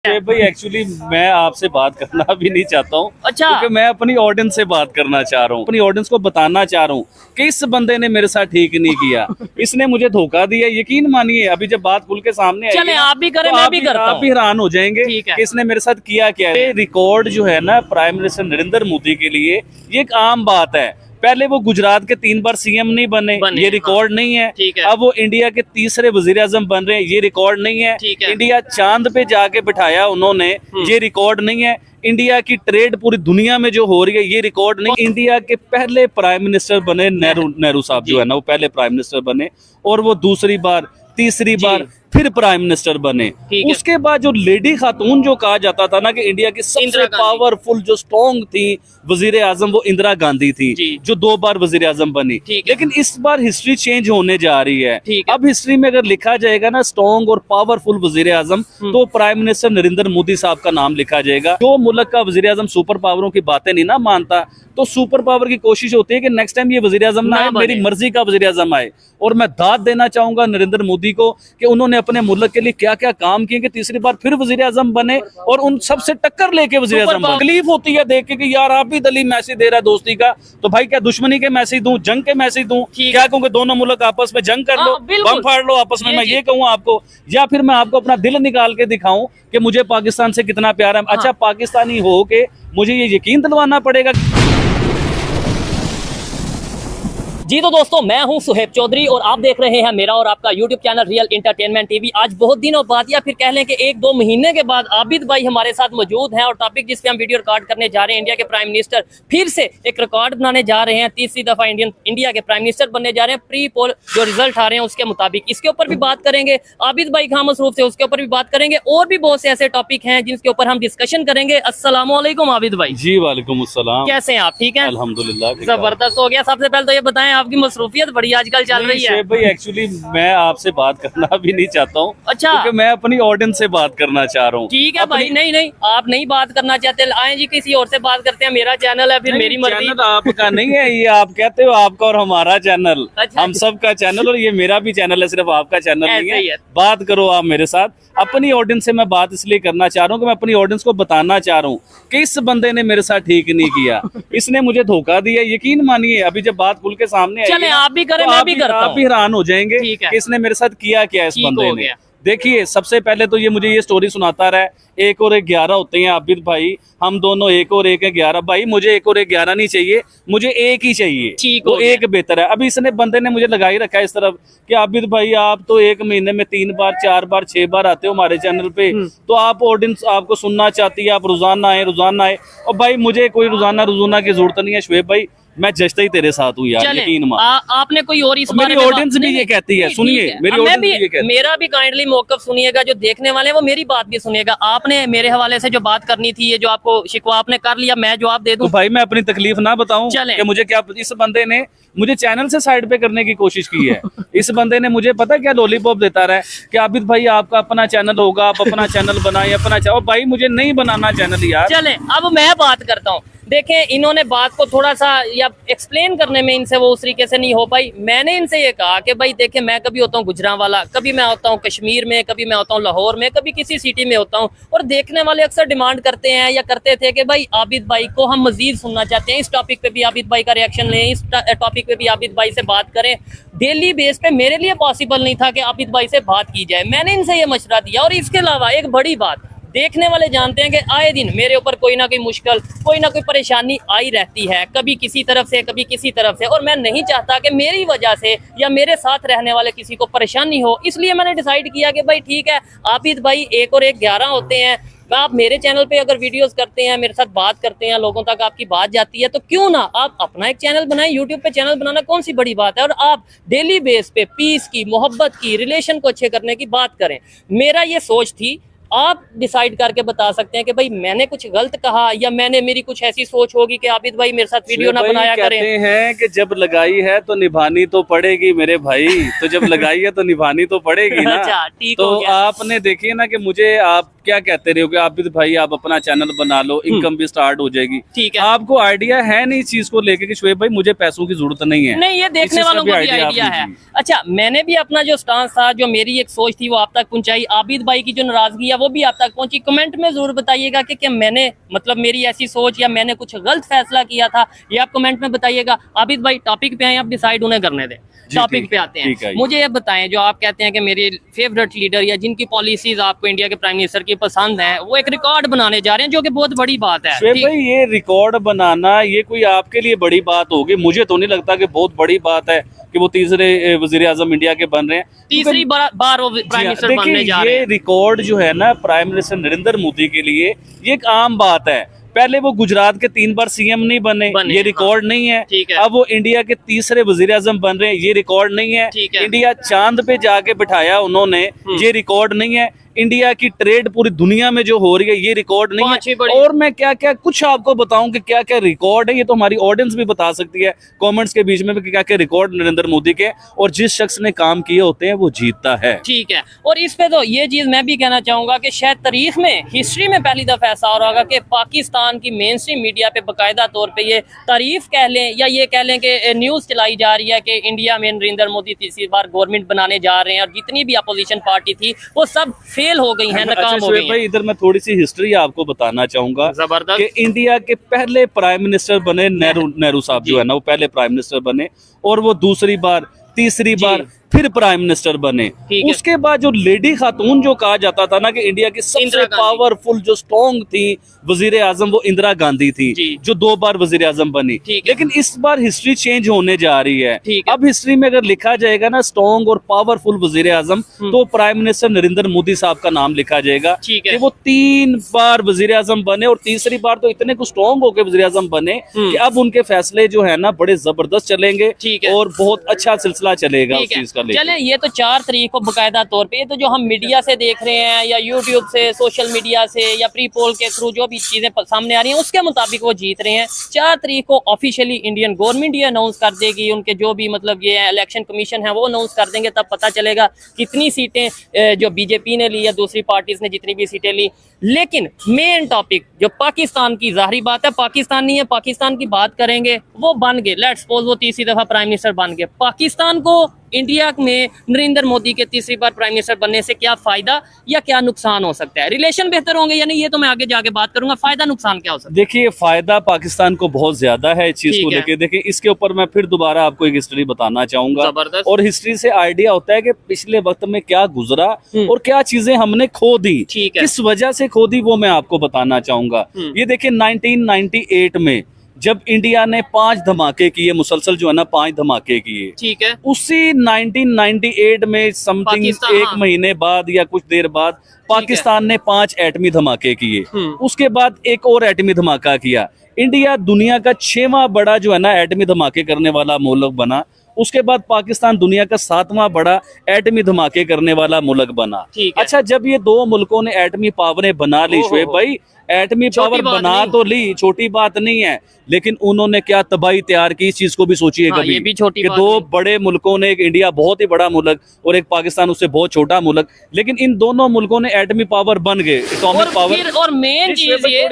भाई एक्चुअली मैं आपसे बात करना भी नहीं चाहता हूँ। अच्छा, क्योंकि मैं अपनी ऑडियंस से बात करना चाह रहा हूँ, अपनी ऑडियंस को बताना चाह रहा हूँ कि इस बंदे ने मेरे साथ ठीक नहीं किया, इसने मुझे धोखा दिया। यकीन मानिए अभी जब बात खुल के सामने आएगी चले ना, आप भी करें, तो मैं भी करता हूं। आप भी हैरान हो जाएंगे कि इसने मेरे साथ किया क्या है। रिकॉर्ड जो है ना प्राइम मिनिस्टर नरेंद्र मोदी के लिए ये एक आम बात है। पहले वो गुजरात के 3 बार सीएम नहीं बने, ये रिकॉर्ड नहीं है। अब वो इंडिया के तीसरे वजीर आजम बन रहे हैं, ये रिकॉर्ड नहीं है। इंडिया चांद पे जाके बिठाया उन्होंने, ये रिकॉर्ड नहीं है। इंडिया की ट्रेड पूरी दुनिया में जो हो रही है, ये रिकॉर्ड नहीं। इंडिया के पहले प्राइम मिनिस्टर बने नेहरू साहब जो है ना, वो पहले प्राइम मिनिस्टर बने और वो दूसरी बार तीसरी बार फिर प्राइम मिनिस्टर बने। उसके बाद जो लेडी खातून जो कहा जाता था ना कि इंडिया की सबसे पावरफुल जो स्ट्रॉन्ग थी वजीर आजम, वो इंदिरा गांधी थी जो 2 बार वजीर आजम बनी। लेकिन इस बार हिस्ट्री चेंज होने जा रही है। अब हिस्ट्री में अगर लिखा जाएगा ना स्ट्रॉन्ग और पावरफुल वजीर आजम, तो प्राइम मिनिस्टर नरेंद्र मोदी साहब का नाम लिखा जाएगा। जो मुल्क का वजीर आजम सुपर पावरों की बातें नहीं ना मानता, तो सुपर पावर की कोशिश होती है कि नेक्स्ट टाइम ये वजीर आजम ना आए, मेरी मर्जी का वजीर आजम आए। और मैं दाद देना चाहूंगा नरेंद्र मोदी को कि उन्होंने अपने मुल्क के लिए क्या क्या काम किए कि तीसरी बार फिर वजीर आजम बने और उन सबसे टक्कर लेके वजीर आजम बने। तकलीफ होती है देख के कि यार आबिद अली मैसेज दे रहा है दोस्ती का, तो भाई क्या दुश्मनी के मैसेज दूं, जंग के मैसेज दूं? क्या कहूँ दोनों मुल्क आपस में जंग कर लो, बम फाड़ लो आपस में, मैं ये कहूँ आपको? या फिर मैं आपको अपना दिल निकाल के दिखाऊं कि मुझे पाकिस्तान से कितना प्यार है? अच्छा, पाकिस्तानी हो के मुझे ये यकीन दिलवाना पड़ेगा? जी तो दोस्तों, मैं हूं सुहेब चौधरी और आप देख रहे हैं मेरा और आपका YouTube channel real entertainment TV. आज बहुत दिनों बाद या फिर कह लें कि 1-2 महीने के बाद आबिद भाई हमारे साथ मौजूद हैं और टॉपिक जिस पे हम वीडियो रिकॉर्ड करने जा रहे हैं, इंडिया के प्राइम मिनिस्टर फिर से एक रिकॉर्ड बनाने जा रहे हैं। तीसरी दफा इंडिया के प्राइम मिनिस्टर बनने जा रहे हैं। प्री पोल जो रिजल्ट आ रहे हैं उसके मुताबिक इसके ऊपर भी बात करेंगे। आबिद भाई कहाँ मसरूफ से उसके ऊपर भी बात करेंगे और भी बहुत से ऐसे टॉपिक हैं जिसके ऊपर हम डिस्कशन करेंगे। अस्सलाम वालेकुम आबिद भाई। जी वालेकुम अस्सलाम। कैसे हैं आप? ठीक है अल्हम्दुलिल्लाह, जबरदस्त हो गया। सबसे पहले तो ये बताएं आपकी मसरूफियत बड़ी आजकल चल रही है। भाई एक्चुअली मैं आपसे बात करना भी नहीं चाहता हूँ। अच्छा, क्योंकि मैं अपनी ऑडियंस से बात करना चाह रहा हूँ। ठीक है भाई, नहीं आप नहीं बात करना चाहते, आए जी किसी और से बात करते हैं। मेरा चैनल है, फिर मेरी मर्जी। चैनल आपका नहीं है, ये आप कहते हो आपका और हमारा चैनल। अच्छा, हम सब का चैनल और ये मेरा भी चैनल है, सिर्फ आपका चैनल नहीं है। बात करो आप मेरे साथ। अपनी ऑडियंस से मैं बात इसलिए करना चाह रहा हूँ कि मैं अपनी ऑडियंस को बताना चाह रहा हूँ कि इस बंदे ने मेरे साथ ठीक नहीं किया, इसने मुझे धोखा दिया। यकीन मानिए अभी जब बात खुल के सामने आएगी, आप भी करें, मैं भी करता हूं, आप भी हैरान हो जाएंगे कि इसने मेरे साथ किया क्या इस बंदे ने। देखिए, सबसे पहले तो ये मुझे ये स्टोरी सुनाता रहा है 1 और 1 11 होते हैं आबिद भाई, हम दोनों 1 और 1 है 11। भाई मुझे 1 और 1 11 नहीं चाहिए, मुझे 1 ही चाहिए, तो 1 बेहतर है। अभी इसने बंदे ने मुझे लगा ही रखा है इस तरफ कि आबिद भाई आप तो 1 महीने में 3 बार 4 बार 6 बार आते हो हमारे चैनल पे, तो आप ऑडियंस आपको सुनना चाहती है, आप रोजाना आए। और भाई मुझे कोई रोजाना की जरूरत नहीं है शुएब भाई, मैं जश्ता ही तेरे साथ हूँ यार, यकीन मान। आपने कोई और इस मेरी ऑडियंस भी ये कहती है, सुनिए मेरी ऑडियंस भी ये कहती है। मेरा भी काइंडली मौकफ सुनिएगा, जो देखने वाले हैं वो मेरी बात भी सुनिएगा। आपने मेरे हवाले से जो बात करनी थी, ये जो आपको शिकवा आपने कर लिया, मैं जवाब दे दूं। तो भाई मैं अपनी तकलीफ ना बताऊं कि मुझे क्या, इस बंदे ने मुझे चैनल से साइड पे करने की कोशिश की है। इस बंदे ने मुझे पता क्या लॉलीपॉप देता रहा है कि आबिद भाई आपका अपना चैनल होगा, आप अपना चैनल बनाए, अपना चैनल। भाई मुझे नहीं बनाना चैनल यार। चले अब मैं बात करता हूँ। देखें, इन्होंने बात को थोड़ा सा या एक्सप्लेन करने में इनसे वो उस तरीके से नहीं हो पाई। मैंने इनसे ये कहा कि भाई देखें, मैं कभी होता हूँ गुजरांवाला, कभी मैं होता हूँ कश्मीर में, कभी मैं होता हूँ लाहौर में, कभी किसी सिटी में होता हूँ। और देखने वाले अक्सर डिमांड करते हैं या करते थे कि भाई आबिद भाई को हम मजीद सुनना चाहते हैं, इस टॉपिक पे भी आबिद भाई का रिएक्शन लें, इस टॉपिक पे भी आबिद भाई से बात करें। डेली बेस पे मेरे लिए पॉसिबल नहीं था कि आबिद भाई से बात की जाए। मैंने इनसे ये मशवरा दिया। और इसके अलावा एक बड़ी बात, देखने वाले जानते हैं कि आए दिन मेरे ऊपर कोई ना कोई मुश्किल, कोई ना कोई परेशानी आई रहती है, कभी किसी तरफ से, कभी किसी तरफ से। और मैं नहीं चाहता कि मेरी वजह से या मेरे साथ रहने वाले किसी को परेशानी हो। इसलिए मैंने डिसाइड किया कि भाई ठीक है, आबिद भाई 1 और 1 11 होते हैं। आप मेरे चैनल पे अगर वीडियोस करते हैं, मेरे साथ बात करते हैं, लोगों तक आपकी बात जाती है, तो क्यों ना आप अपना एक चैनल बनाएं। यूट्यूब पे चैनल बनाना कौन सी बड़ी बात है। और आप डेली बेस पे पीस की, मोहब्बत की, रिलेशन को अच्छे करने की बात करें। मेरा ये सोच थी। आप डिसाइड करके बता सकते हैं कि भाई मैंने कुछ गलत कहा या मेरी कुछ ऐसी सोच होगी कि आबिद भाई मेरे साथ वीडियो ना बनाया करें। कहते हैं कि जब लगाई है तो निभानी तो पड़ेगी मेरे भाई, तो जब लगाई है तो निभानी तो पड़ेगी ना। अच्छा, ठीक तो हो गया। आपने देखिए ना कि मुझे आप क्या कहते रहे हो कि आबिद भाई आप अपना चैनल बना लो, इनकम भी स्टार्ट हो जाएगी। ठीक है, आपको आइडिया है नहीं इस चीज को लेके कि शुएब भाई मुझे पैसों की जरूरत नहीं है। नहीं, ये देखने वालों को भी आइडिया है। अच्छा, मैंने भी अपना जो स्टांस था, जो मेरी एक सोच थी, वो आप तक पहुंचाई। आबिद भाई की जो नाराजगी है वो भी आप तक पहुंची। कमेंट में जरूर बताइएगा कि क्या मैंने मतलब मेरी ऐसी सोच या मैंने कुछ गलत फैसला किया था, ये आप कमेंट में बताइएगा। आबिद भाई टॉपिक पे आए, आप डिसाइड उन्हें करने दें। टॉपिक पे आते हैं, मुझे ये बताएं जो आप कहते हैं कि मेरे फेवरेट लीडर या जिनकी पॉलिसीज आपको इंडिया के प्राइम मिनिस्टर की पसंद है, वो एक रिकॉर्ड बनाने जा रहे हैं, जो कि बहुत बड़ी बात है। शुएब भाई, ये रिकॉर्ड बनाना ये कोई आपके लिए बड़ी बात होगी, मुझे तो नहीं लगता कि बहुत बड़ी बात है कि वो तीसरे वजीर आजम इंडिया के बन रहे हैं, तीसरी बार वो प्राइम मिनिस्टर बनने जा रहे हैं। ये रिकॉर्ड जो है ना प्राइम मिनिस्टर नरेंद्र मोदी के लिए ये एक आम बात है। पहले वो गुजरात के 3 बार सीएम नहीं बने, ये रिकॉर्ड नहीं है। अब वो इंडिया के तीसरे वजीर आजम बन रहे हैं, ये रिकॉर्ड नहीं है। इंडिया चांद पे जाके बिठाया उन्होंने, ये रिकॉर्ड नहीं है। इंडिया की ट्रेड पूरी दुनिया में जो हो रही है, ये रिकॉर्ड नहीं है। और मैं क्या क्या कुछ आपको बताऊं कि क्या क्या रिकॉर्ड है, ये तो हमारी ऑडियंस भी बता सकती है कमेंट्स के बीच में भी क्या क्या रिकॉर्ड नरेंद्र मोदी के, और जिस शख्स ने काम किए होते हैं वो जीतता है। ठीक है, और इस पे तो ये चीज मैं भी कहना चाहूंगा कि शायद तारीख में, हिस्ट्री में पहली दफा ऐसा हो रहा होगा कि पाकिस्तान की मेन स्ट्रीम मीडिया पे बाकायदा तौर पे ये तारीफ कह लें या ये कह लें कि न्यूज चलाई जा रही है कि इंडिया में नरेंद्र मोदी तीसरी बार गवर्नमेंट बनाने जा रहे हैं, और जितनी भी अपोजिशन पार्टी थी वो सब फेल हो गई है, नाकाम हो गई है। इधर मैं थोड़ी सी हिस्ट्री आपको बताना चाहूंगा जबरदस्त कि इंडिया के पहले प्राइम मिनिस्टर बने नेहरू साहब जो है ना, वो पहले प्राइम मिनिस्टर बने, और वो दूसरी बार तीसरी बार फिर प्राइम मिनिस्टर बने। उसके बाद जो लेडी खातून जो कहा जाता था ना कि इंडिया की सबसे पावरफुल जो स्ट्रॉन्ग थी वजीर आजम, वो इंदिरा गांधी थी, जो 2 बार वजीर आजम बनी। लेकिन इस बार हिस्ट्री चेंज होने जा रही है। अब हिस्ट्री में अगर लिखा जाएगा ना स्ट्रॉन्ग और पावरफुल वजीर आजम, तो प्राइम मिनिस्टर नरेंद्र मोदी साहब का नाम लिखा जाएगा कि वो 3 बार वजीर आजम बने, और तीसरी बार तो इतने कुछ स्ट्रॉन्ग होकर वजीर आजम बने कि अब उनके फैसले जो है ना बड़े जबरदस्त चलेंगे और बहुत अच्छा सिलसिला चलेगा उस चीज का। चलें, ये तो 4 तारीख को बाकायदा तौर पे, ये तो जो हम मीडिया से देख रहे हैं या यूट्यूब से, सोशल मीडिया से या प्री पोल के थ्रू जो भी चीजें सामने आ रही हैं, उसके मुताबिक वो जीत रहे हैं। 4 तारीख को ऑफिशियली इंडियन गवर्नमेंट ये अनाउंस कर देगी, उनके जो भी मतलब ये इलेक्शन कमीशन है वो अनाउंस कर देंगे, तब पता चलेगा कितनी सीटें जो बीजेपी ने ली या दूसरी पार्टीज ने जितनी भी सीटें ली। लेकिन मेन टॉपिक जो पाकिस्तान की, जाहिर बात है पाकिस्तान नहीं है, पाकिस्तान की बात करेंगे, वो बन गए, लेट्स सपोज वो तीसरी दफा प्राइम मिनिस्टर बन गए। पाकिस्तान को इंडिया में नरेंद्र मोदी के तीसरी बार प्राइम मिनिस्टर बनने से क्या फायदा या क्या नुकसान हो सकता है? रिलेशन बेहतर होंगे या नहीं, ये तो मैं आगे जाके बात करूंगा। फायदा नुकसान क्या हो सकता है? देखिए, फायदा पाकिस्तान को बहुत ज्यादा है इस चीज को लेके। देखिए, इसके ऊपर मैं फिर दोबारा आपको एक हिस्ट्री बताना चाहूंगा, और हिस्ट्री से आइडिया होता है कि पिछले वक्त में क्या गुजरा और क्या चीजें हमने खो दी, किस वजह से खो दी, वो मैं आपको बताना चाहूंगा। ये देखिए 1998 में जब इंडिया ने 5 धमाके किए, मुसलसल जो है ना 5 धमाके किए, ठीक है, उसी 1998 में समथिंग 1 महीने बाद या कुछ देर बाद पाकिस्तान ने 5 एटमी धमाके किए। उसके बाद एक और एटमी धमाका किया। इंडिया दुनिया का 6वां बड़ा जो है ना एटमी धमाके करने वाला मुल्क बना। उसके बाद पाकिस्तान दुनिया का 7वां बड़ा एटमी धमाके करने वाला मुल्क बना। अच्छा, जब ये 2 मुल्कों ने एटमी पावरें बना ली, शुएब भाई, एटमी पावर बना तो ली, छोटी बात नहीं है, लेकिन उन्होंने क्या तबाही तैयार की, इस चीज को भी सोचिए कभी। ये भी छोटी कि 2 बड़े मुल्कों ने, एक इंडिया बहुत ही बड़ा मुल्क और एक पाकिस्तान उससे बहुत छोटा मुल्क, लेकिन इन दोनों मुल्कों ने एटमी पावर बन गए, एटॉमिक पावर। और मेन चीज ये,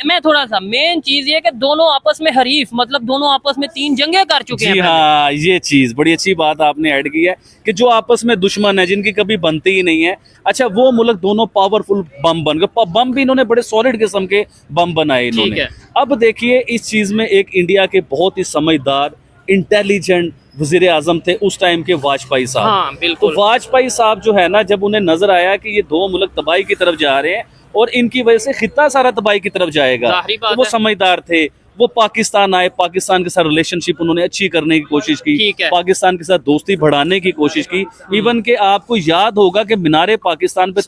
मैं थोड़ा सा मेन चीज ये कि दोनों आपस में हरीफ, मतलब दोनों आपस में 3 जंगें कर चुके हैं। हाँ, ये चीज बड़ी अच्छी बात आपने ऐड की है कि जो आपस में दुश्मन है, जिनकी कभी बनती ही नहीं है, अच्छा वो मुल्क दोनों पावरफुल बम बन गए। बम भी इन्होंने बड़े सॉलिड किस्म के बम बनाए इन्होंने। अब देखिए, इस चीज में एक इंडिया के बहुत ही समझदार, इंटेलिजेंट वजीर आजम थे उस टाइम के, वाजपेयी साहब। हाँ, बिल्कुल। तो वाजपेयी साहब जो है ना, जब उन्हें नजर आया कि ये 2 मुल्क तबाही की तरफ जा रहे हैं और इनकी वजह से खित्ता सारा तबाही की तरफ जाएगा, तो वो समझदार थे। वो पाकिस्तान आए, पाकिस्तान के साथ रिलेशनशिप उन्होंने अच्छी करने की कोशिश की, पाकिस्तान के साथ दोस्ती बढ़ाने की कोशिश की। इवन के आपको याद होगा कि मीनारे पाकिस्तान पे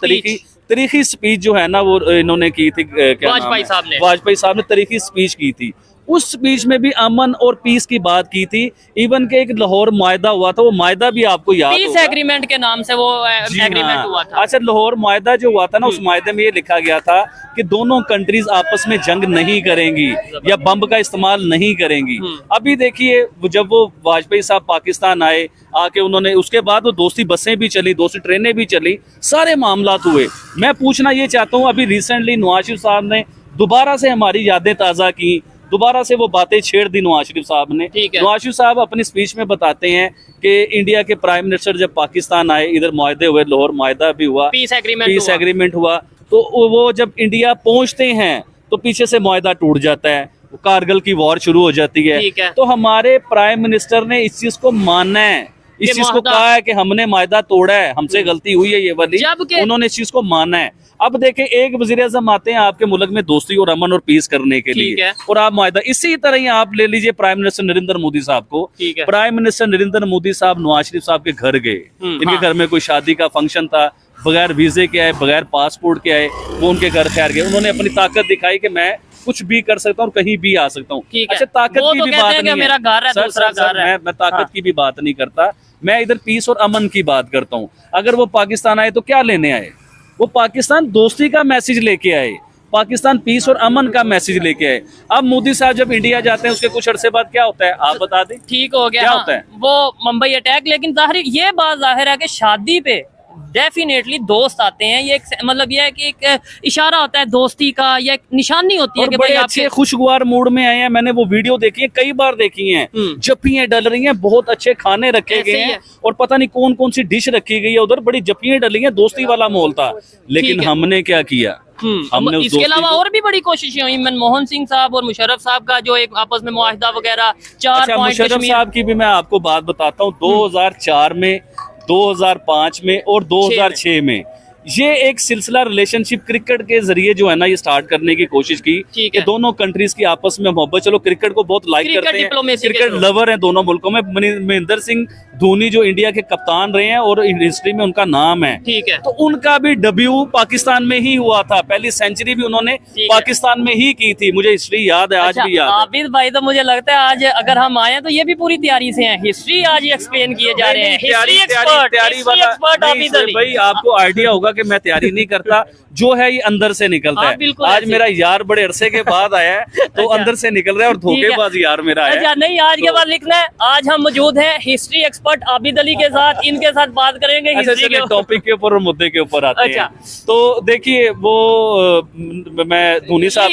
तरीकी स्पीच जो है ना वो इन्होंने की थी, वाजपेयी साहब ने तरीकी स्पीच की थी। उस स्पीच में भी अमन और पीस की बात की थी। इवन के एक लाहौर मायदा हुआ था, वो मायदा भी आपको याद होगा, पीस एग्रीमेंट के नाम से वो एग्रीमेंट हुआ था। अच्छा, लाहौर मायदा जो हुआ था ना, उस मायदे में ये लिखा गया था कि दोनों कंट्रीज आपस में जंग नहीं करेंगी या बम का इस्तेमाल नहीं करेंगी। अभी देखिए, जब वो वाजपेयी साहब पाकिस्तान आए, आके उन्होंने, उसके बाद वो दोस्ती बसें भी चली, दोस्ती ट्रेनें भी चली, सारे मामलात हुए। मैं पूछना ये चाहता हूँ, अभी रिसेंटली नवाज शरीफ साहब ने दोबारा से हमारी यादें ताज़ा की, दोबारा से वो बातें छेड़ दी नवाज शरीफ साहब ने। नवाज शरीफ साहब अपनी स्पीच में बताते हैं कि इंडिया के प्राइम मिनिस्टर जब पाकिस्तान आए, इधर मुआहदे हुए, लाहौर मुआहदा भी हुआ, पीस एग्रीमेंट हुआ, तो वो जब इंडिया पहुंचते हैं तो पीछे से मुआहदा टूट जाता है, कारगिल की वॉर शुरू हो जाती है। तो हमारे प्राइम मिनिस्टर ने इस चीज को मानना है, इस चीज को कहा है कि हमने मुआहदा तोड़ा है, हमसे गलती हुई है ये वाली, उन्होंने इस चीज को माना है। अब देखें, एक वज़ीर-ए-आज़म आते हैं आपके मुल्क में दोस्ती और अमन और पीस करने के लिए, और आप मुआहदा, इसी तरह ही आप ले लीजिए प्राइम मिनिस्टर नरेंद्र मोदी साहब को। प्राइम मिनिस्टर नरेंद्र मोदी साहब नवाज शरीफ साहब के घर गए, इनके घर में कोई शादी का फंक्शन था, बगैर वीजे के आए, बगैर पासपोर्ट के आए, वो उनके घर ठहर गए। उन्होंने अपनी ताकत दिखाई कि मैं कुछ भी कर सकता हूँ, कहीं भी आ सकता हूँ। अच्छा, ताकत की भी बात नहीं है सर, मैं ताकत की भी बात नहीं करता, मैं इधर पीस और अमन की बात करता हूँ। अगर वो पाकिस्तान आए तो क्या लेने आए? वो पाकिस्तान दोस्ती का मैसेज लेके आए, पाकिस्तान पीस और अमन का मैसेज लेके आए। अब मोदी साहब जब इंडिया जाते हैं उसके कुछ अरसे बाद क्या होता है आप बता दें? ठीक हो गया, क्या होता है? वो मुंबई अटैक। लेकिन ये बात जाहिर है कि शादी पे डेफिनेटली दोस्त आते हैं, ये मतलब ये है कि एक इशारा होता है दोस्ती का, या एक निशानी होती है कि बड़े अच्छे खुशगवार मूड में आए हैं। मैंने वो वीडियो देखी है, कई बार देखी है, जप्पियां डल रही हैं, बहुत अच्छे खाने रखे गए हैं, और पता नहीं कौन कौन सी डिश रखी गई है उधर, बड़ी जप्पियां डली हैं, दोस्ती वाला माहौल था। लेकिन हमने क्या किया? हमने इसके अलावा और भी बड़ी कोशिशें हुई। मनमोहन सिंह साहब और मुशर्रफ साहब का जो एक आपस में मुआहदा वगैरह, 4 पॉइंट। मुशर्रफ साहब की भी मैं आपको बात बताता हूँ, 2004 में, 2005 में और 2006 में ये एक सिलसिला रिलेशनशिप क्रिकेट के जरिए जो है ना ये स्टार्ट करने की कोशिश की कि दोनों कंट्रीज की आपस में मोहब्बत। चलो क्रिकेट को बहुत लाइक करते हैं, क्रिकेट लवर हैं दोनों मुल्कों में। महेंद्र सिंह धोनी जो इंडिया के कप्तान रहे हैं और हिस्ट्री में उनका नाम है, ठीक है, तो उनका भी डेब्यू पाकिस्तान में ही हुआ था, पहली सेंचुरी भी उन्होंने पाकिस्तान में ही की थी, मुझे हिस्ट्री याद है, आज भी याद है। आबिद भाई, तो मुझे लगता है आज अगर हम आए तो ये भी पूरी तैयारी से हैं, हिस्ट्री आज एक्सप्लेन किए जा रहे हैं। तैयारी वाला भाई, आपको आइडिया होगा कि मैं तैयारी नहीं करता, जो है ये अंदर से निकलता है। आज मेरा यार बड़े अरसे के बाद आया है तो अंदर से निकल रहा है, और धोखेबाज यार मेरा है। नहीं, आज के बाद लिखना है, आज हम मौजूद हैं हिस्ट्री एक्सपर्ट आबिद अली के साथ, इनके साथ बात करेंगे हिस्ट्री के टॉपिक के ऊपर और मुद्दे के ऊपर आते हैं। तो देखिए, वो मैं धोनी साहब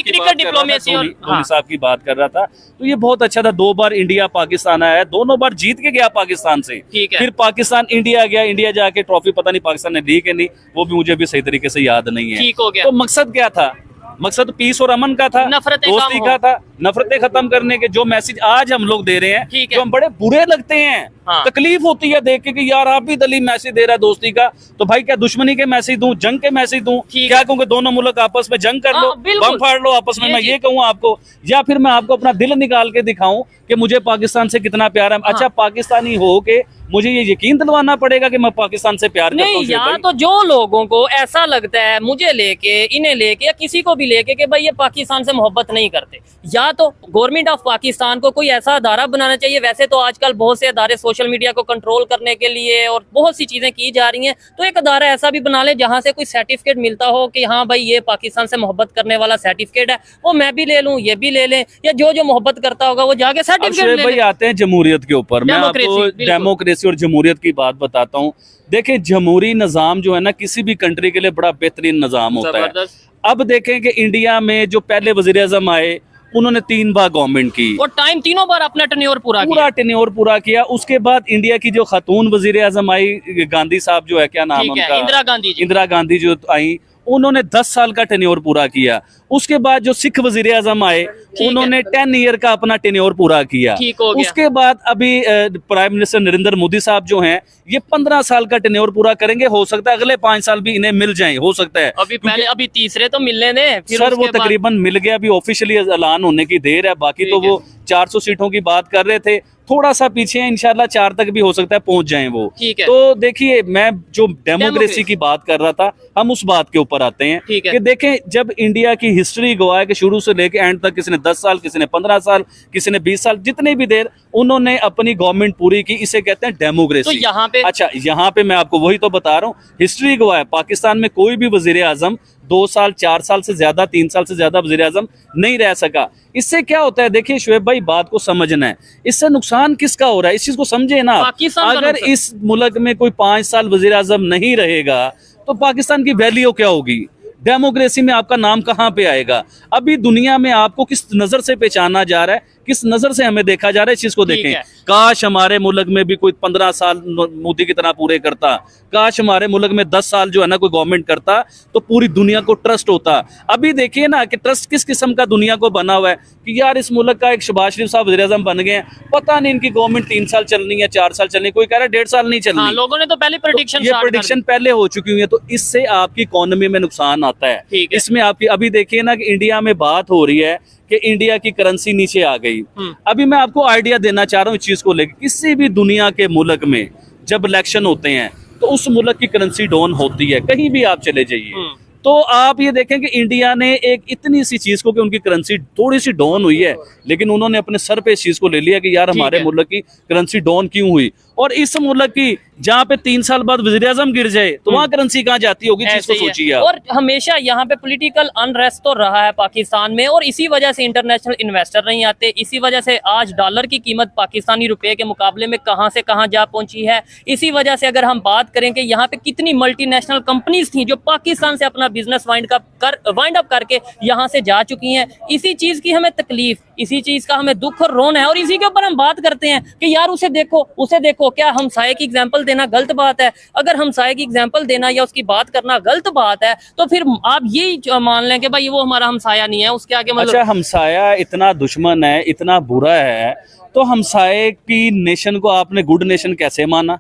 की बात कर रहा था, तो ये बहुत अच्छा था। 2 बार इंडिया पाकिस्तान आया है, दोनों बार जीत के गया पाकिस्तान से, फिर पाकिस्तान इंडिया गया, इंडिया जाके ट्रॉफी पता नहीं पाकिस्तान ने दी कि नहीं, वो भी मुझे भी सही तरीके से याद नहीं है। ठीक हो गया। तो मकसद क्या था? मकसद पीस और अमन का था, दोस्ती का था, नफरतें खत्म करने के। जो मैसेज आज हम लोग दे रहे हैं, जो हम बड़े बुरे लगते हैं, तकलीफ होती है देख के कि यार आबिद अली मैसेज दे रहा है दोस्ती का, तो भाई क्या दुश्मनी के मैसेज दूं, जंग के मैसेज दूं? क्या कहूँ कि दोनों मुल्क आपस में जंग कर लो, बम फाड़ लो आपस में, मैं ये कहूँ आपको? या फिर मैं आपको अपना दिल निकाल के दिखाऊं कि मुझे पाकिस्तान से कितना प्यार है? अच्छा, पाकिस्तानी हो के मुझे ये यकीन दिलवाना पड़ेगा कि मैं पाकिस्तान से प्यार करता हूं? या तो जो लोगों को ऐसा लगता है मुझे लेके, इन्हें लेके, या किसी को भी लेके कि भाई ये पाकिस्तान से मोहब्बत नहीं करते, या तो गवर्नमेंट ऑफ पाकिस्तान को कोई ऐसा अदारा बनाना चाहिए। वैसे तो आजकल बहुत से अदारे सोशल मीडिया को कंट्रोल करने के लिए और बहुत सी चीजें की जा रही हैं, तो एक अदारा ऐसा भी बना ले जहां से कोई सर्टिफिकेट मिलता हो कि हाँ भाई ये पाकिस्तान से मोहब्बत करने वाला सर्टिफिकेट है, वो मैं भी ले लूं, ये भी ले लें, या जो मोहब्बत करता होगा वो जाके सर्टिफिकेट ले ले। आते हैं जमहूरियत के ऊपर, मैं आपको डेमोक्रेसी और जमहूरियत की बात बताता हूँ। देखिए, जमहूरी निजाम जो है ना किसी भी कंट्री के लिए बड़ा बेहतरीन निजाम होता है। अब देखें कि इंडिया में जो पहले वजीर आजम आए, उन्होंने 3 बार गवर्नमेंट की और टाइम तीनों बार अपना टेन्योर पूरा किया। उसके बाद इंडिया की जो खातून वजीर आजम आई, गांधी साहब जो है, क्या नाम उनका, इंदिरा गांधी जो आई, उन्होंने 10 साल का टेन्योर पूरा किया। उसके बाद जो सिख वजीर आजम आए, उन्होंने 10 ईयर का अपना टेन्योर पूरा किया। उसके बाद अभी प्राइम मिनिस्टर नरेंद्र मोदी साहब जो हैं, ये 15 साल का टेन्योर पूरा करेंगे। हो सकता है अगले 5 साल भी इन्हें मिल जाएं, हो सकता है। अभी तीसरे तो मिलने दें सर, वो तकरीबन मिल गया, अभी ऑफिशियली ऐलान होने की देर है। बाकी तो वो 400 सीटों की बात कर रहे थे, थोड़ा सा पीछे है, इंशाल्लाह 4 तक भी हो सकता है पहुंच जाएं वो। तो देखिए, मैं जो डेमोक्रेसी की बात कर रहा था, हम उस बात के ऊपर आते हैं कि देखें, जब इंडिया की हिस्ट्री गवाह है कि शुरू से लेके एंड तक किसी ने 10 साल, किसी ने 15 साल, किसी ने 20 साल, जितनी भी देर उन्होंने अपनी गवर्नमेंट पूरी की, इसे कहते हैं डेमोक्रेसी। तो यहाँ पे अच्छा, यहाँ पे मैं आपको वही तो बता रहा हूँ, हिस्ट्री गवाह है, पाकिस्तान में कोई भी वजीर आजम 2 साल, 4 साल से ज्यादा, 3 साल से ज्यादा वजीर आजम नहीं रह सका। इससे क्या होता है? देखिए शुएब भाई, बात को समझना है, इससे नुकसान किसका हो रहा है, इस चीज को समझे ना। अगर इस मुल्क में कोई 5 साल वजीर आजम नहीं रहेगा तो पाकिस्तान की वैल्यू क्या होगी? डेमोक्रेसी में आपका नाम कहाँ पे आएगा? अभी दुनिया में आपको किस नजर से पहचाना जा रहा है किस नजर से हमें देखा जा रहा है, इस चीज को देखें। काश हमारे मुल्क में भी कोई 15 साल मोदी की तरह पूरे करता, काश हमारे मुल्क में 10 साल जो है ना कोई गवर्नमेंट करता, तो पूरी दुनिया को ट्रस्ट होता। अभी देखिए ना कि ट्रस्ट किस किस्म का दुनिया को बना हुआ है कि यार इस मुल्क का एक शहबाज शरीफ साहब वज़ीर-ए-आज़म बन गए हैं, पता नहीं इनकी गवर्नमेंट 3 साल चलनी है, 4 साल चलनी, कोई कह रहा है 1.5 साल नहीं चलनी। लोगों ने तो पहले प्रेडिक्शन, ये प्रेडिक्शन पहले हो चुकी हुई है, तो इससे आपकी इकोनॉमी में नुकसान आता है। इसमें आपकी अभी देखिए ना कि इंडिया में बात हो रही है कि इंडिया की करेंसी नीचे आ गई। अभी मैं आपको आइडिया देना चाह रहा हूँ इस चीज को लेकर, किसी भी दुनिया के मुल्क में जब इलेक्शन होते हैं तो उस मुल्क की करेंसी डाउन होती है, कहीं भी आप चले जाइए। तो आप ये देखें कि इंडिया ने एक इतनी सी चीज को कि उनकी करेंसी थोड़ी सी डाउन हुई है, लेकिन उन्होंने अपने सर पे इस चीज को ले लिया कि यार हमारे मुल्क की करेंसी डाउन क्यों हुई, और इस मुल्क की जहाँ पे 3 साल बाद वज़ीर-ए-आज़म गिर जाए तो वहाँ करेंसी कहाँ जाती होगी, चीज को सोचिए। और हमेशा यहाँ पे पॉलिटिकल अनरेस्ट तो रहा है पाकिस्तान में, और इसी वजह से इंटरनेशनल इन्वेस्टर नहीं आते, इसी वजह से आज डॉलर की कीमत पाकिस्तानी रुपए के मुकाबले में कहाँ से कहाँ जा पहुंची है। इसी वजह से अगर हम बात करें कि यहाँ पे कितनी मल्टीनेशनल कंपनीज थी जो पाकिस्तान से अपना बिजनेस वाइंड अप करके यहाँ से जा चुकी हैं, इसी चीज की हमें तकलीफ, इसी चीज का हमें दुख और रोन है, और इसी के ऊपर हम बात करते हैं कि यार उसे देखो। क्या हमसाये की एग्जांपल देना गलत बात है? अगर हमसाये की एग्जांपल देना या उसकी बात करना गलत बात है तो फिर आप यही मान लें कि भाई वो हमारा हमसाया नहीं है, उसके आगे मतलब। अच्छा, हमसाया इतना दुश्मन है, इतना बुरा है, तो हमसाये की नेशन को आपने गुड नेशन कैसे माना?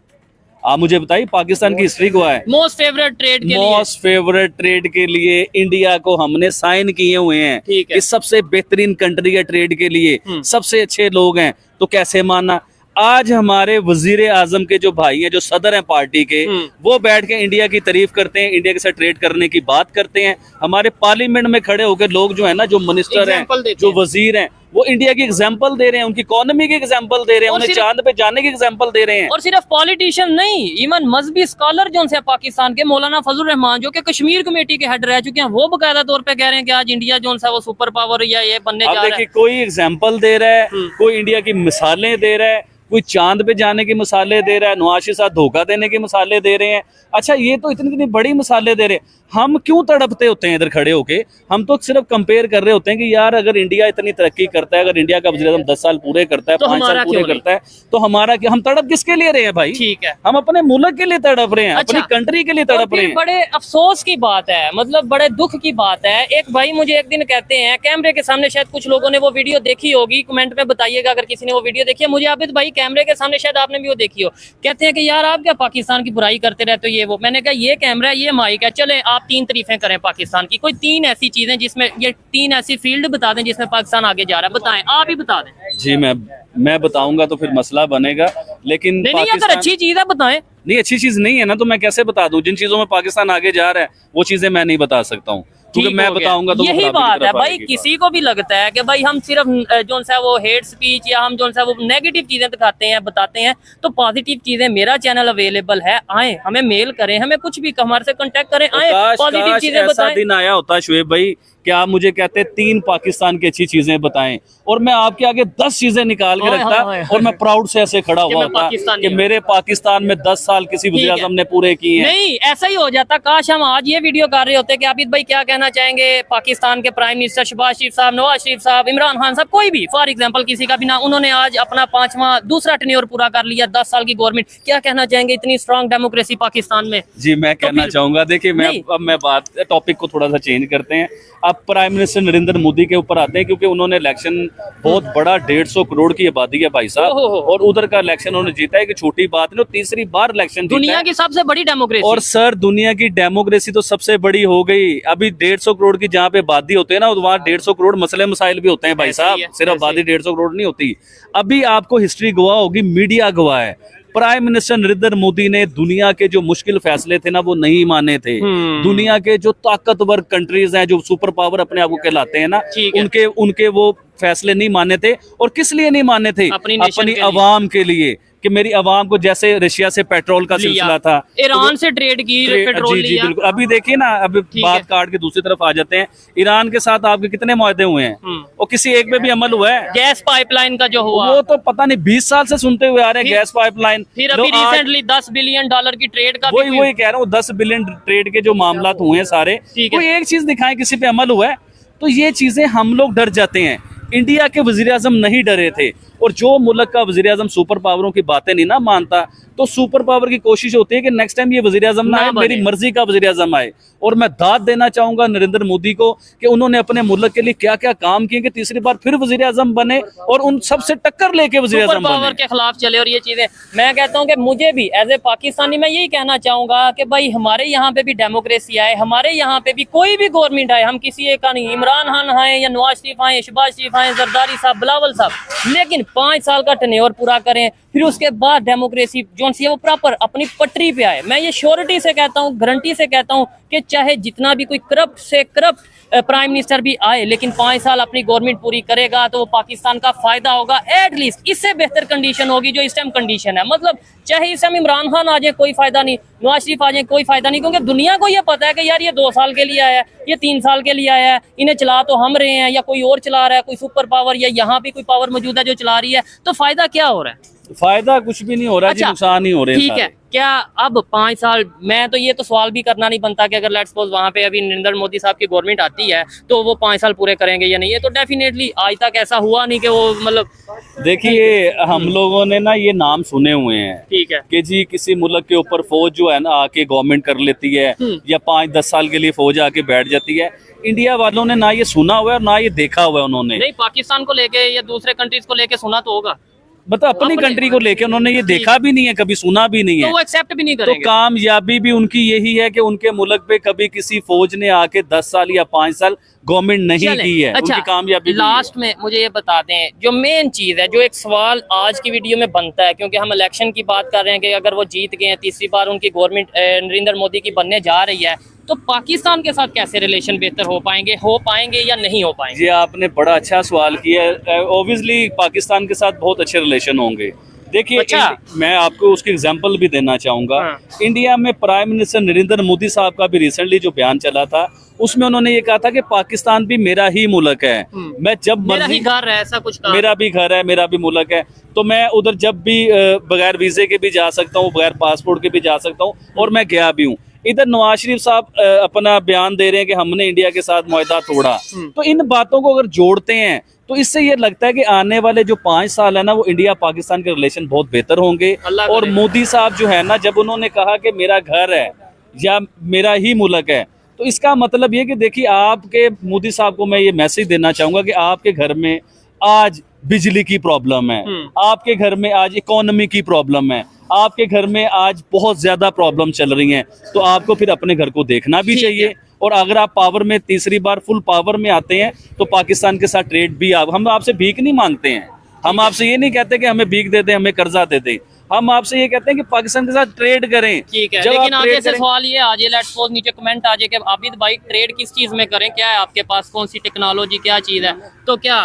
आप मुझे बताइए, पाकिस्तान की हिस्ट्री को है मोस्ट फेवरेट ट्रेड के लिए इंडिया को हमने साइन किए हुए हैं कि सबसे बेहतरीन कंट्री है ट्रेड के लिए, सबसे अच्छे लोग हैं, तो कैसे माना? आज हमारे वजीर-ए-आज़म के जो भाई हैं, जो सदर हैं पार्टी के, वो बैठ के इंडिया की तारीफ करते हैं, इंडिया के साथ ट्रेड करने की बात करते हैं। हमारे पार्लियामेंट में खड़े होकर लोग जो है ना, जो मिनिस्टर हैं, जो वजीर हैं, वो इंडिया की एग्जांपल दे रहे हैं, उनकी इकोनॉमी की एग्जांपल दे रहे हैं, उन्हें चांद पे जाने की एग्जांपल दे रहे हैं। और सिर्फ पॉलिटिशियन नहीं, इवन मजहबी स्कॉलर जो है पाकिस्तान के, मौलाना फजल रहमान जो कि कश्मीर कमेटी के हेड रह चुके हैं, वो बकायदा तौर पे कह रहे हैं कि आज इंडिया जो है वो सुपर पावर या ये बनने जा रहा है। कोई एग्जाम्पल दे रहा है, कोई इंडिया की मिसालें दे रहा है, कोई चांद पे जाने की मिसालें दे रहा है, नवाज के साथ धोखा देने की मिसालें दे रहे हैं। अच्छा, ये तो इतनी बड़ी मिसालें दे रहे हैं, हम क्यों तड़पते होते हैं इधर खड़े होके? हम तो सिर्फ कंपेयर कर रहे होते हैं कि यार अगर इंडिया इतनी तरक्की करता है, अगर इंडिया का वज़ीर-ए-आज़म 10 साल पूरे करता है, 5 साल पूरे करता है, तो हमारा क्या? हम तड़प किसके लिए रहे हैं भाई? ठीक है, हम अपने मुल्क के लिए तड़प रहे हैं, अपनी कंट्री के लिए तड़प रहे हैं। बड़े अफसोस की बात है, मतलब बड़े दुख की बात है। एक भाई मुझे एक दिन कहते हैं, कैमरे के सामने, शायद कुछ लोगों ने वो वीडियो देखी होगी, कमेंट में बताइएगा अगर किसी ने वो वीडियो देखी है। मुझे आबिद भाई कैमरे के सामने, शायद आपने भी वो देखी हो, कहते हैं कि यार आप क्या पाकिस्तान की बुराई करते रहते हो, ये वो। मैंने कहा ये कैमरा है, ये माइक है, चले आप 3 तारीफें करें पाकिस्तान की, कोई 3 ऐसी चीजें जिसमें, ये 3 ऐसी फील्ड बता दें जिसमें पाकिस्तान आगे जा रहा है, बताएं, आप ही बता दें। जी मैं बताऊंगा तो फिर मसला बनेगा, लेकिन नहीं, अगर अच्छी चीज है बताएं। नहीं, अच्छी चीज नहीं है ना तो मैं कैसे बता दूं? जिन चीजों में पाकिस्तान आगे जा रहा है वो चीजें मैं नहीं बता सकता हूँ, क्योंकि मैं बताऊंगा तो यही बात है भाई। किसी को भी लगता है कि भाई हम सिर्फ जो सा वो हेट स्पीच या हम जो सा वो नेगेटिव चीजें दिखाते हैं, बताते हैं, तो पॉजिटिव चीजें, मेरा चैनल अवेलेबल है, आए हमें मेल करें, हमें कुछ भी हमारे से कांटेक्ट करें, आए पॉजिटिव चीजें बताएं। दिन आया होता शुएब भाई कि आप मुझे कहते 3 पाकिस्तान की अच्छी चीजें बताएं, और मैं आपके आगे 10 चीजें निकाल के रखता, और मैं प्राउड से ऐसे खड़ा हुआ था कि मेरे पाकिस्तान में 10 साल किसी वज़ीर-ए-आज़म ने पूरे किए हैं। नहीं, ऐसा ही हो जाता। काश हम आज ये वीडियो कर रहे होते कि आबिद भाई क्या कहना चाहेंगे पाकिस्तान के प्राइम मिनिस्टर शहबाज शरीफ साहब, नवाज शरीफ साहब, इमरान खान साहब, कोई भी फॉर एग्जाम्पल किसी का भी ना, उन्होंने आज अपना 5वां दूसरा टेन्योर पूरा कर लिया, 10 साल की गवर्नमेंट, क्या कहना चाहेंगे इतनी स्ट्रॉन्ग डेमोक्रेसी पाकिस्तान में? जी मैं कहना चाहूंगा, देखिए मैं बात टॉपिक को थोड़ा सा चेंज करते हैं। अब प्राइम मिनिस्टर नरेंद्र मोदी के ऊपर आते हैं, क्योंकि उन्होंने इलेक्शन, बहुत बड़ा 150 करोड़ की आबादी है भाई साहब, और उधर का इलेक्शन उन्होंने जीता है कि छोटी बात नहीं, तीसरी बार इलेक्शन, दुनिया की सबसे बड़ी डेमोक्रेसी। और सर दुनिया की डेमोक्रेसी तो सबसे बड़ी हो गई। अभी 150 करोड़ की जहाँ पे आबादी होते हैं ना, वहाँ 150 करोड़ मसले मसाइल भी होते हैं भाई साहब, सिर्फ आबादी 150 करोड़ नहीं होती। अभी आपको हिस्ट्री गवाह होगी, मीडिया गवाह है, प्राइम मिनिस्टर नरेंद्र मोदी ने दुनिया के जो मुश्किल फैसले थे ना वो नहीं माने थे। दुनिया के जो ताकतवर कंट्रीज हैं, जो सुपर पावर अपने आप को कहलाते हैं ना, उनके वो फैसले नहीं माने थे। और किस लिए नहीं माने थे? अपनी आवाम के लिए, कि मेरी आवाम को, जैसे रशिया से पेट्रोल का सिलसिला था, ईरान से ट्रेड की, पेट्रोल जी बिल्कुल। अभी देखिए ना, अभी बात काट के दूसरी तरफ आ जाते हैं, ईरान के साथ आपके कितने मुआहदे हुए हैं, और किसी एक पे भी अमल हुआ है? गैस पाइपलाइन का जो हुआ, वो तो पता नहीं 20 साल से सुनते हुए आ रहे हैं, गैस पाइपलाइन। फिर अभी रिसेंटली $10 बिलियन की ट्रेड का, वही कह रहा हूँ, 10 बिलियन ट्रेड के जो मामला हुए हैं सारे, कोई एक चीज दिखाएं किसी पे अमल हुआ है? तो ये चीजें हम लोग डर जाते हैं इंडिया के वजीर आजम नहीं डरे थे। और जो मुल्क का वजीर आजम सुपर पावरों की बातें नहीं ना मानता, तो सुपर पावर की कोशिश होती है कि नेक्स्ट टाइम ये वजीर आजम ना आए, मेरी मर्जी का वजीर आजम आए। और मैं दाद देना चाहूंगा नरेंद्र मोदी को कि उन्होंने अपने मुल्क के लिए क्या क्या काम किए कि तीसरी बार फिर वजीर आजम बने और उन सबसे टक्कर लेके वजीर आजम बने, पावर के खिलाफ चले। और ये चीजें मैं कहता हूं कि मुझे भी एज ए पाकिस्तानी मैं यही कहना चाहूंगा कि भाई हमारे यहाँ पे भी डेमोक्रेसी आए, हमारे यहाँ पे भी कोई भी गवर्नमेंट आए, हम किसी एक का नहीं, इमरान खान आए या नवाज शरीफ आए, शहबाज शरीफ आए, जरदारी साहब, बिलावल साहब, लेकिन 5 साल का टेन्योर पूरा करें, फिर उसके बाद डेमोक्रेसी जो सी है वो प्रॉपर अपनी पटरी पे आए। मैं ये श्योरिटी से कहता हूँ, गारंटी से कहता हूँ कि चाहे जितना भी कोई करप्ट से करप्ट प्राइम मिनिस्टर भी आए, लेकिन 5 साल अपनी गवर्नमेंट पूरी करेगा तो वो पाकिस्तान का फायदा होगा। एटलीस्ट इससे बेहतर कंडीशन होगी जो इस टाइम कंडीशन है। मतलब चाहे इस टाइम इमरान खान आ जाए कोई फायदा नहीं, नवाज शरीफ आ जाए कोई फायदा नहीं, क्योंकि दुनिया को ये पता है कि यार ये 2 साल के लिए आया है, ये 3 साल के लिए आया है, इन्हें चला तो हम रहे हैं या कोई और चला रहा है, कोई सुपर पावर या यहाँ भी कोई पावर मौजूद है जो चला रही है, तो फायदा क्या हो रहा है? फायदा कुछ भी नहीं हो रहा। अच्छा, नुकसान ही हो रहे हैं। ठीक है, क्या अब 5 साल मैं तो ये तो सवाल भी करना नहीं बनता कि अगर लेट्स सपोज वहां पे अभी नरेंद्र मोदी साहब की गवर्नमेंट आती है तो वो 5 साल पूरे करेंगे या नहीं? ये तो डेफिनेटली आज तक ऐसा हुआ नहीं कि वो मतलब, देखिए हम लोगों ने ना ये नाम सुने हुए हैं, ठीक है, कि जी किसी मुल्क के ऊपर फौज जो है ना आके गवर्नमेंट कर लेती है या 5-10 साल के लिए फौज आके बैठ जाती है। इंडिया वालों ने ना ये सुना हुआ है और ना ये देखा हुआ है उन्होंने। नहीं, पाकिस्तान को लेके या दूसरे कंट्रीज को लेके सुना तो होगा, मतलब अपनी कंट्री को लेके उन्होंने ये देखा भी नहीं है, कभी सुना भी नहीं है, तो वो एक्सेप्ट भी नहीं करेंगे। तो कामयाबी भी उनकी यही है कि उनके मुल्क पे कभी किसी फौज ने आके 10 साल या 5 साल गवर्नमेंट नहीं की है। अच्छा, उनकी कामयाबी लास्ट में मुझे ये बता दें, जो मेन चीज है, जो एक सवाल आज की वीडियो में बनता है, क्योंकि हम इलेक्शन की बात कर रहे हैं कि अगर वो जीत गए हैं, तीसरी बार उनकी गवर्नमेंट नरेंद्र मोदी की बनने जा रही है, तो पाकिस्तान के साथ कैसे रिलेशन बेहतर हो पाएंगे या नहीं हो पाएंगे? जी आपने बड़ा अच्छा सवाल किया है। ऑब्वियसली पाकिस्तान के साथ बहुत अच्छे रिलेशन होंगे। देखिए, अच्छा, मैं आपको उसकी एग्जांपल भी देना चाहूंगा। इंडिया में प्राइम मिनिस्टर नरेंद्र मोदी साहब का भी रिसेंटली जो बयान चला था, उसमें उन्होंने ये कहा था कि पाकिस्तान भी मेरा ही मुल्क है, मैं जब मेरा ही घर है, ऐसा कुछ कहा। मेरा भी घर है, मेरा भी मुल्क है, तो मैं उधर जब भी बगैर वीजे के भी जा सकता हूँ, बगैर पासपोर्ट के भी जा सकता हूँ, और मैं गया भी हूँ। इधर नवाज शरीफ साहब अपना बयान दे रहे हैं कि हमने इंडिया के साथ मुआहदा तोड़ा। तो इन बातों को अगर जोड़ते हैं तो इससे ये लगता है कि आने वाले जो 5 साल है ना, वो इंडिया पाकिस्तान के रिलेशन बहुत बेहतर होंगे। और मोदी साहब जो है ना, जब उन्होंने कहा कि मेरा घर है या मेरा ही मुल्क है, तो इसका मतलब ये कि देखिए, आपके मोदी साहब को मैं ये मैसेज देना चाहूंगा कि आपके घर में आज बिजली की प्रॉब्लम है, आपके घर में आज इकोनॉमी की प्रॉब्लम है, आपके घर में आज बहुत ज्यादा प्रॉब्लम चल रही हैं, तो आपको फिर अपने घर को देखना भी चाहिए। और अगर आप पावर में तीसरी बार फुल पावर में आते हैं तो पाकिस्तान के साथ ट्रेड भी हम आपसे भीख नहीं मांगते हैं, हम आपसे ये नहीं कहते कि हमें भीख दे दे, हमें कर्जा दे दे, हम आपसे ये कहते हैं कि पाकिस्तान के साथ ट्रेड करें। ठीक है, लेकिन आगे से सवाल ये आ जाए, लेट्स सपोज नीचे कमेंट आ जाए कि आबिद भाई ट्रेड किस चीज में करें, क्या है आपके पास, कौन सी टेक्नोलॉजी, क्या चीज है? तो क्या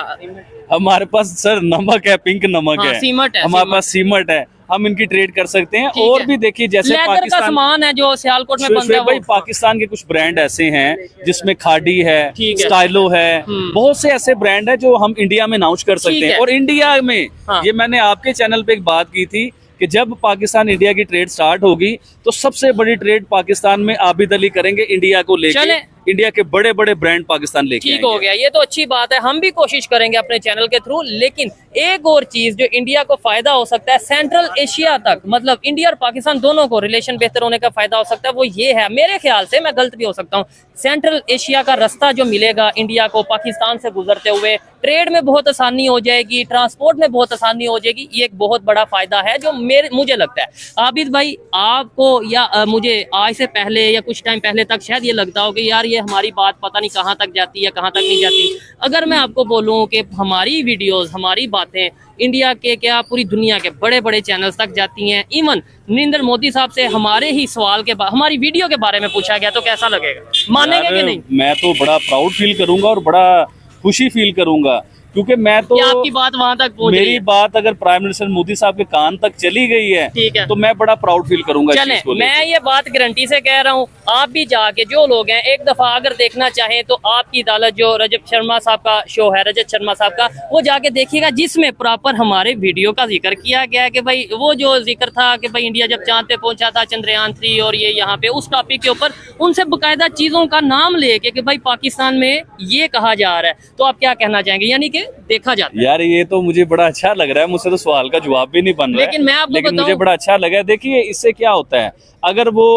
हमारे पास सर नमक है, पिंक नमक है, सीमेंट है, हमारे पास सीमेंट है, हम इनकी ट्रेड कर सकते हैं। और भी देखिए, जैसे पाकिस्तान का सामान है जो सियालकोट में बनता है, भाई पाकिस्तान के कुछ ब्रांड ऐसे हैं जिसमें खाड़ी है, स्टाइलो है, बहुत से ऐसे ब्रांड है जो हम इंडिया में लॉन्च कर सकते हैं। और इंडिया में ये मैंने आपके चैनल पे एक बात की थी कि जब पाकिस्तान इंडिया की ट्रेड स्टार्ट होगी तो सबसे बड़ी ट्रेड पाकिस्तान में आबिद अली करेंगे, इंडिया को लेकर, इंडिया के बड़े बड़े ब्रांड पाकिस्तान लेके। ठीक हो गया, ये तो अच्छी बात है, हम भी कोशिश करेंगे अपने चैनल के थ्रू। लेकिन एक और चीज जो इंडिया को फायदा हो सकता है, सेंट्रल एशिया तक, मतलब इंडिया और पाकिस्तान दोनों को रिलेशन बेहतर होने का फायदा हो सकता है, वो ये है, मेरे ख्याल से, मैं गलत भी हो सकता हूँ, सेंट्रल एशिया का रास्ता जो मिलेगा इंडिया को पाकिस्तान से गुजरते हुए, ट्रेड में बहुत आसानी हो जाएगी, ट्रांसपोर्ट में बहुत आसानी हो जाएगी, ये एक बहुत बड़ा फायदा है जो मुझे लगता है। आबिद भाई, आपको या मुझे आज से पहले या कुछ टाइम पहले तक शायद ये लगता हो कि यार ये हमारी बात पता नहीं कहाँ तक जाती है, कहाँ तक नहीं जाती। अगर मैं आपको बोलूँ कि हमारी वीडियोस, हमारी बातें इंडिया के क्या पूरी दुनिया के बड़े बड़े चैनल्स तक जाती हैं, इवन नरेंद्र मोदी साहब से हमारे ही सवाल के बाद हमारी वीडियो के बारे में पूछा गया, तो कैसा लगेगा, मानेंगे कि नहीं? मैं तो बड़ा प्राउड फील करूंगा और बड़ा खुशी फील करूंगा, क्योंकि मैं तो, आपकी बात वहां तक पहुंच मेरी बात अगर प्राइम मिनिस्टर मोदी साहब के कान तक चली गई है, ठीक है, तो मैं बड़ा प्राउड फील करूंगा। चले, मैं ये बात गारंटी से कह रहा हूँ, आप भी जाके, जो लोग हैं, एक दफा अगर देखना चाहें तो आपकी अदालत जो रजत शर्मा साहब का शो है, रजत शर्मा साहब का, वो जाके देखिएगा, जिसमें प्रॉपर हमारे वीडियो का जिक्र किया गया है कि भाई वो जो जिक्र था कि भाई इंडिया जब चांद पे पहुंचा था, चंद्रयान 3 और ये यहाँ पे, उस टॉपिक के ऊपर उनसे बाकायदा चीजों का नाम लेके कि भाई पाकिस्तान में ये कहा जा रहा है। तो आप क्या कहना चाहेंगे, यानी कि करके देखा जाता है। यार ये तो मुझे बड़ा अच्छा लग रहा है, मुझसे तो सवाल का जवाब भी नहीं बन रहा है, लेकिन मैं आपको लेकिन बताऊं, मुझे बड़ा अच्छा लगा। देखिए इससे क्या होता है, अगर वो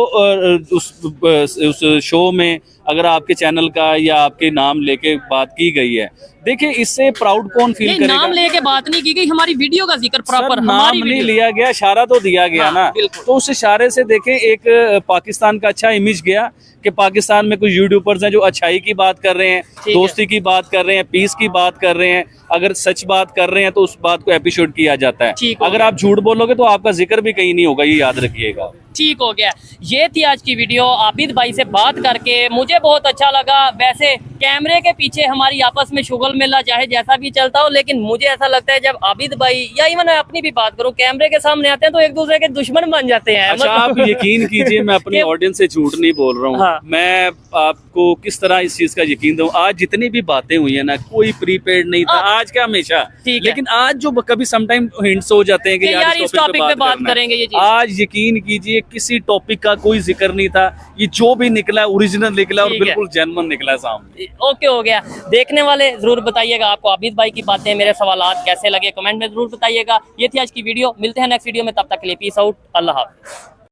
उस शो में अगर आपके चैनल का या आपके नाम लेके बात की गई है, देखिए इससे प्राउड कौन फील करेगा। नाम लेके बात नहीं की गई, हमारी वीडियो का जिक्र प्रॉपर नाम नहीं लिया गया, इशारा तो दिया गया ना। तो उस इशारे से देखें एक पाकिस्तान का अच्छा इमेज गया कि पाकिस्तान में कुछ यूट्यूबर्स हैं जो अच्छाई की बात कर रहे हैं, दोस्ती की बात कर रहे हैं, पीस की बात कर रहे हैं। अगर सच बात कर रहे हैं तो उस बात को एप्रिशिएट किया जाता है। अगर आप झूठ बोलोगे तो आपका जिक्र भी कहीं नहीं होगा, ये याद रखिएगा। ठीक हो गया। ये थी आज की वीडियो। आबिद भाई से बात करके मुझे बहुत अच्छा लगा। वैसे कैमरे के पीछे हमारी आपस में शुगल मिला चाहे जैसा भी चलता हो, लेकिन मुझे ऐसा लगता है जब आबिद भाई या इवन मैं अपनी भी बात करूं, कैमरे के सामने आते हैं तो एक दूसरे के दुश्मन बन जाते हैं। अच्छा, आप यकीन कीजिए मैं अपनी ऑडियंस से झूठ नहीं बोल रहा हूँ। हाँ। मैं आपको किस तरह इस चीज का यकीन दूं, आज जितनी भी बातें हुई है ना, कोई प्रीपेड नहीं था, आज का हमेशा, लेकिन आज जो कभी समटाइम हिंट्स हो जाते हैं कि यार इस टॉपिक पे बात करेंगे, ये आज यकीन कीजिए किसी टॉपिक का कोई जिक्र नहीं था। ये जो भी निकला ओरिजिनल निकला और बिल्कुल जेन्युइन निकला सामने। ओके हो गया। देखने वाले जरूर बताइएगा आपको आबिद भाई की बातें, मेरे सवालात कैसे लगे, कमेंट में जरूर बताइएगा। ये थी आज की वीडियो, मिलते हैं नेक्स्ट वीडियो में, तब तक के लिए पीस आउट, अल्लाह हाफ़िज़।